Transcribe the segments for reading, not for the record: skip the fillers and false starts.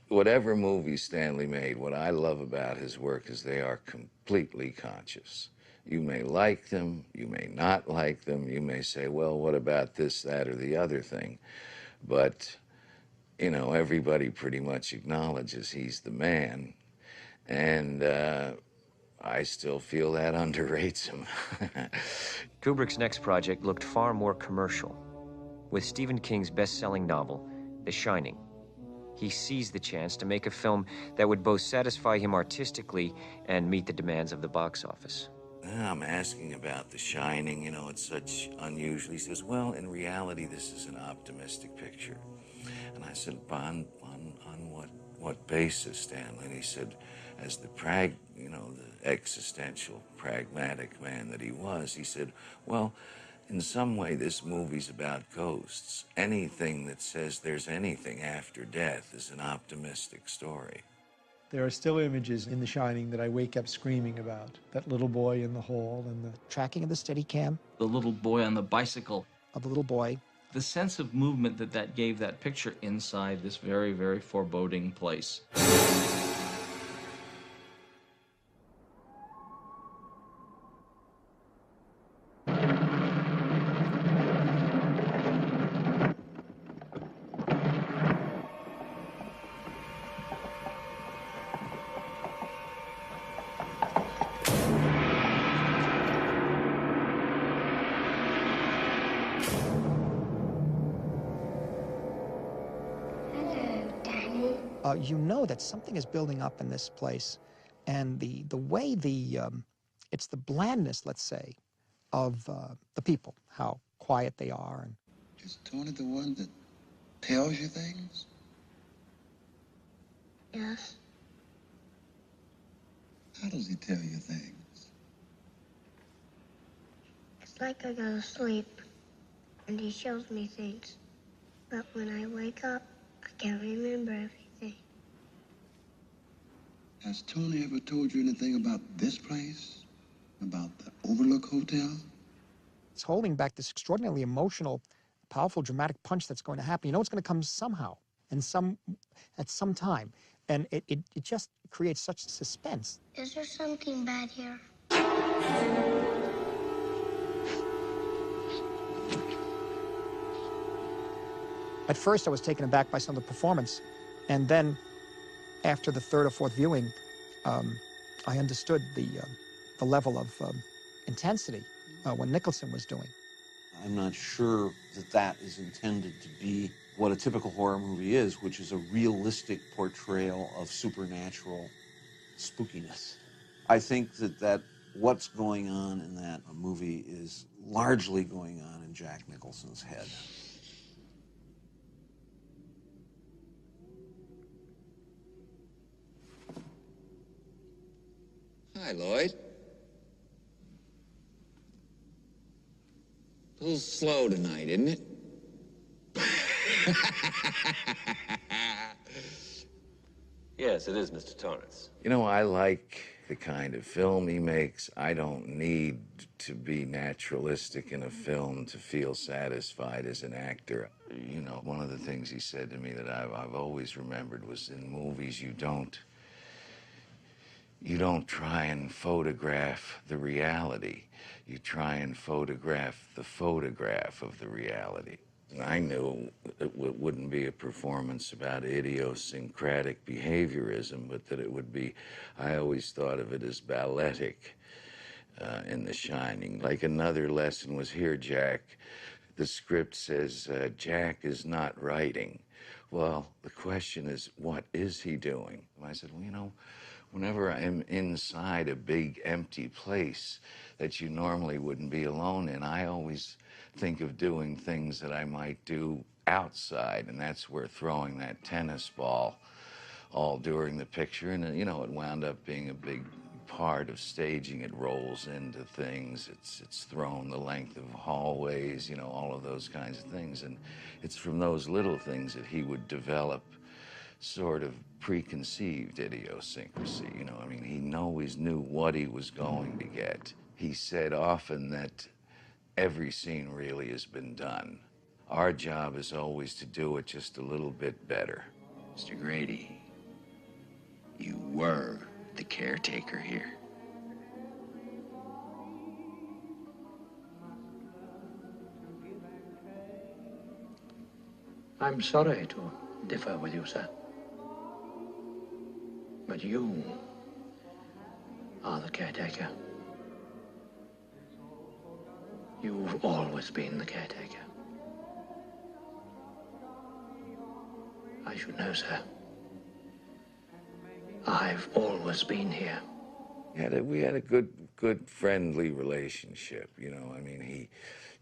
Whatever movies Stanley made, what I love about his work is they are completely conscious. You may like them, you may not like them, you may say, well, what about this, that, or the other thing? But, you know, everybody pretty much acknowledges he's the man, and I still feel that underrates him. Kubrick's next project looked far more commercial. With Stephen King's best-selling novel, The Shining, he seized the chance to make a film that would both satisfy him artistically and meet the demands of the box office. I'm asking about The Shining, you know, it's such unusual. He says, well, in reality, this is an optimistic picture. And I said, on what basis, Stanley? And he said, as the existential, pragmatic man that he was, he said, well, in some way, this movie's about ghosts. Anything that says there's anything after death is an optimistic story. There are still images in The Shining that I wake up screaming about. That little boy in the hall and the tracking of the Steadicam. The little boy on the bicycle. Of the little boy. The sense of movement that gave that picture inside this very, very foreboding place. You know that something is building up in this place, and the way it's the blandness, let's say, of the people, how quiet they are. And is Tony the one that tells you things? Yes. How does he tell you things? It's like I go to sleep, and he shows me things. But when I wake up, I can't remember everything. Has Tony ever told you anything about this place? About the Overlook Hotel? It's holding back this extraordinarily emotional, powerful, dramatic punch that's going to happen. You know it's going to come somehow, and at some time. And it just creates such suspense. Is there something bad here? At first, I was taken aback by some of the performance, and then after the third or fourth viewing, I understood the level of intensity what Nicholson was doing. I'm not sure that that is intended to be what a typical horror movie is, which is a realistic portrayal of supernatural spookiness. I think that what's going on in that movie is largely going on in Jack Nicholson's head. Hi, Lloyd. A little slow tonight, isn't it? Yes, it is, Mr. Torrance. You know, I like the kind of film he makes. I don't need to be naturalistic in a film to feel satisfied as an actor. You know, one of the things he said to me that I've always remembered was in movies you don't try and photograph the reality. You try and photograph the photograph of the reality. And I knew it wouldn't be a performance about idiosyncratic behaviorism, but that it would be, I always thought of it as balletic in The Shining. Like another lesson was here, Jack. The script says Jack is not writing. Well, the question is, what is he doing? And I said, well, you know, whenever I'm inside a big empty place that you normally wouldn't be alone in, I always think of doing things that I might do outside, and that's where throwing that tennis ball all during the picture, and you know, it wound up being a big part of staging. It rolls into things, it's thrown the length of hallways, you know, all of those kinds of things, and it's from those little things that he would develop sort of preconceived idiosyncrasy, you know. I mean, he always knew what he was going to get. He said often that every scene really has been done. Our job is always to do it just a little bit better. Mr. Grady, were the caretaker here. I'm sorry to differ with you, sir. But you are the caretaker. You've always been the caretaker. I should know, sir. I've always been here. We had a good friendly relationship, you know. I mean,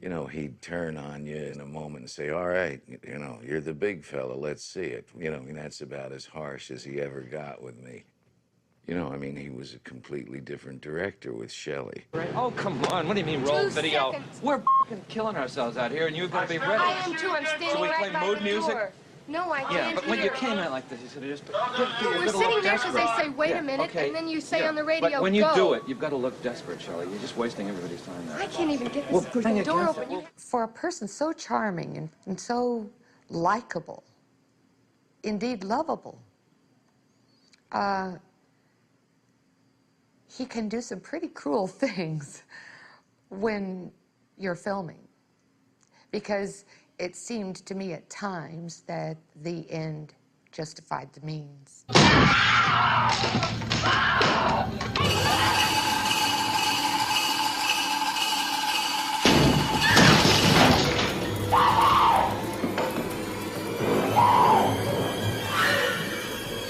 he'd turn on you in a moment and say, all right, you know, you're the big fella, let's see it. You know, I mean, that's about as harsh as he ever got with me. You know, I mean, he was a completely different director with Shelley. Right. Oh, come on. What do you mean roll 2 video? seconds. We're killing ourselves out here, and you've got to be ready. I am too. I'm standing so we right play by mood the music? door. No, I can't Yeah, but when hear. you came in like this, you should have just... We're sitting there because they say, wait a minute, okay. and then you say on the radio, but when you go. do it, you've got to look desperate, Shelley. You're just wasting everybody's time there. I can't even get this freaking door open. For a person so charming and so likable, indeed lovable, he can do some pretty cruel things when you're filming. Because it seemed to me at times that the end justified the means.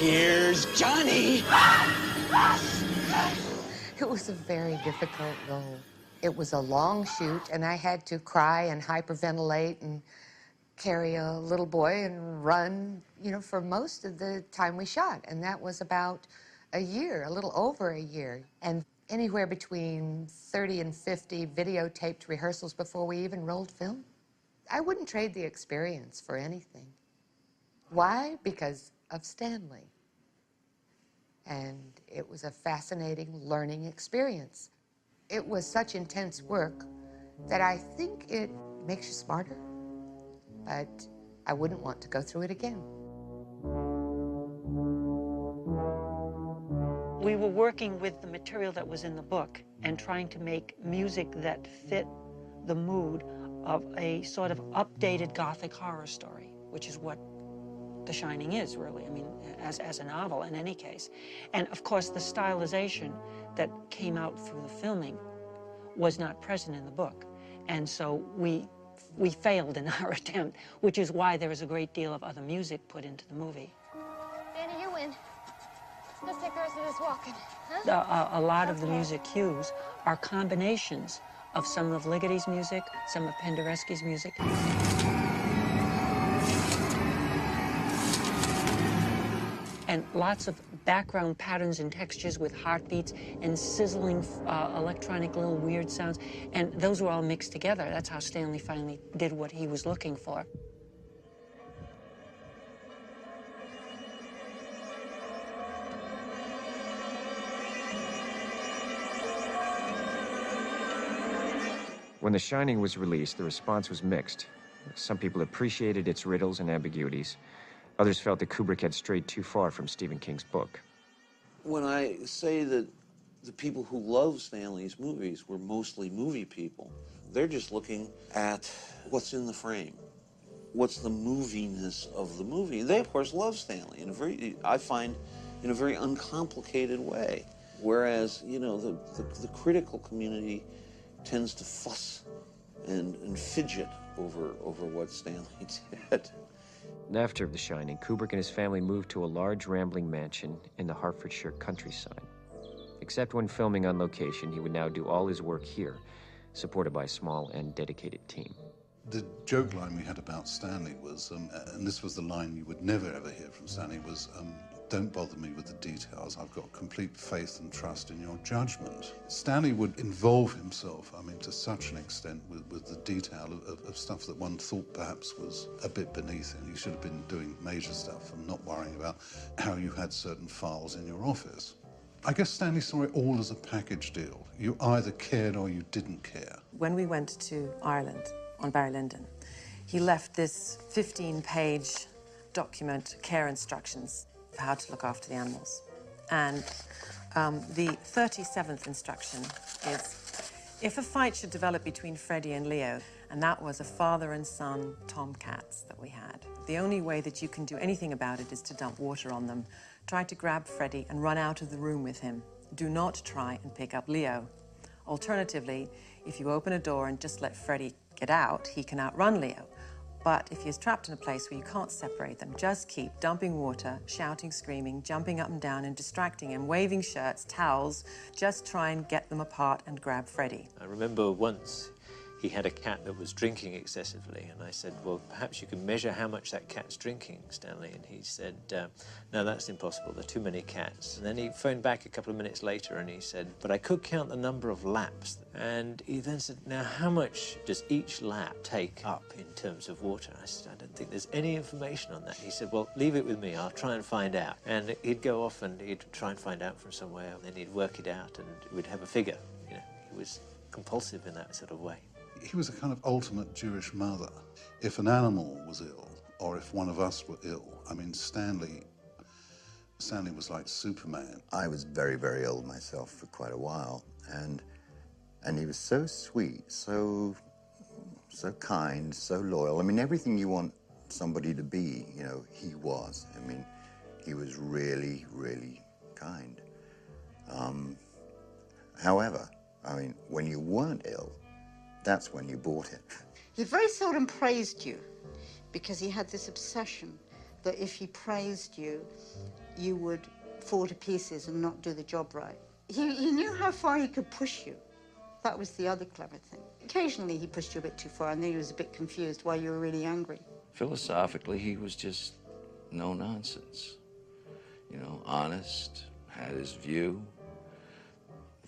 Here's Johnny! It was a very difficult role. It was a long shoot, and I had to cry and hyperventilate and carry a little boy and run, you know, for most of the time we shot. And that was about a year, a little over a year. And anywhere between 30 and 50 videotaped rehearsals before we even rolled film. I wouldn't trade the experience for anything. Why? Because of Stanley. And it was a fascinating learning experience. It was such intense work that I think it makes you smarter, but I wouldn't want to go through it again. We were working with the material that was in the book and trying to make music that fit the mood of a sort of updated Gothic horror story, which is what The Shining is, really, I mean, as a novel in any case. And of course, the stylization that came out through the filming was not present in the book. And so we failed in our attempt, which is why there is a great deal of other music put into the movie. Danny, you win. Let's take the rest of this walking, huh? A lot of the music cues are combinations of some of Ligeti's music, some of Penderecki's music. And lots of background patterns and textures with heartbeats and sizzling electronic little weird sounds. And those were all mixed together. That's how Stanley finally did what he was looking for. When The Shining was released, the response was mixed. Some people appreciated its riddles and ambiguities. Others felt that Kubrick had strayed too far from Stephen King's book. When I say that the people who love Stanley's movies were mostly movie people, they're just looking at what's in the frame. What's the moviness of the movie? They, of course, love Stanley in a very, I find, in a very uncomplicated way. Whereas, you know, the critical community tends to fuss and fidget over what Stanley did. And after The Shining, Kubrick and his family moved to a large, rambling mansion in the Hertfordshire countryside. Except when filming on location, he would now do all his work here, supported by a small and dedicated team. The joke line we had about Stanley was, and this was the line you would never ever hear from Stanley, was, don't bother me with the details. I've got complete faith and trust in your judgment. Stanley would involve himself, I mean, to such an extent with the detail of stuff that one thought perhaps was a bit beneath him. You should have been doing major stuff and not worrying about how you had certain files in your office. I guess Stanley saw it all as a package deal. You either cared or you didn't care. When we went to Ireland on Barry Lyndon, he left this 15-page document, care instructions, for how to look after the animals. And the 37th instruction is, if a fight should develop between Freddie and Leo, and that was a father and son tomcats that we had, the only way that you can do anything about it is to dump water on them. Try to grab Freddie and run out of the room with him. Do not try and pick up Leo. Alternatively, if you open a door and just let Freddie get out, he can outrun Leo. But if he's trapped in a place where you can't separate them, just keep dumping water, shouting, screaming, jumping up and down and distracting him, waving shirts, towels. Just try and get them apart and grab Freddie. I remember once he had a cat that was drinking excessively, and I said, well, perhaps you can measure how much that cat's drinking, Stanley. And he said, no, that's impossible. There are too many cats. And then he phoned back a couple of minutes later and he said, but I could count the number of laps. And he then said, now, how much does each lap take up in terms of water? I said, I don't think there's any information on that. He said, well, leave it with me. I'll try and find out. And he'd go off and he'd try and find out from somewhere, and then he'd work it out and we'd have a figure. You know, he was compulsive in that sort of way. He was a kind of ultimate Jewish mother. If an animal was ill, or if one of us were ill, I mean, Stanley was like Superman. I was very, very ill myself for quite a while, and he was so sweet, so kind, so loyal. I mean, everything you want somebody to be, you know, he was. I mean, he was really, really kind. However, I mean, when you weren't ill, that's when you bought it. He very seldom praised you because he had this obsession that if he praised you, you would fall to pieces and not do the job right. He knew how far he could push you. That was the other clever thing. Occasionally he pushed you a bit too far and then he was a bit confused why you were really angry. Philosophically, he was just no nonsense. You know, honest, had his view.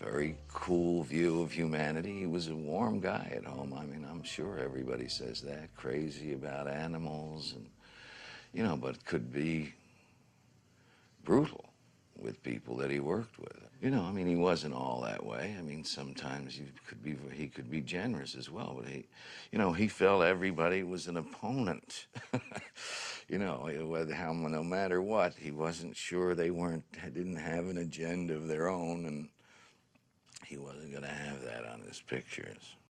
Very cool view of humanity. He was a warm guy at home. I mean, I'm sure everybody says that. Crazy about animals and, you know, but could be brutal with people that he worked with. You know, I mean, he wasn't all that way. I mean, sometimes he could be generous as well, but he felt everybody was an opponent. You know, no matter what, he wasn't sure didn't have an agenda of their own, and he wasn't going to have that on his pictures.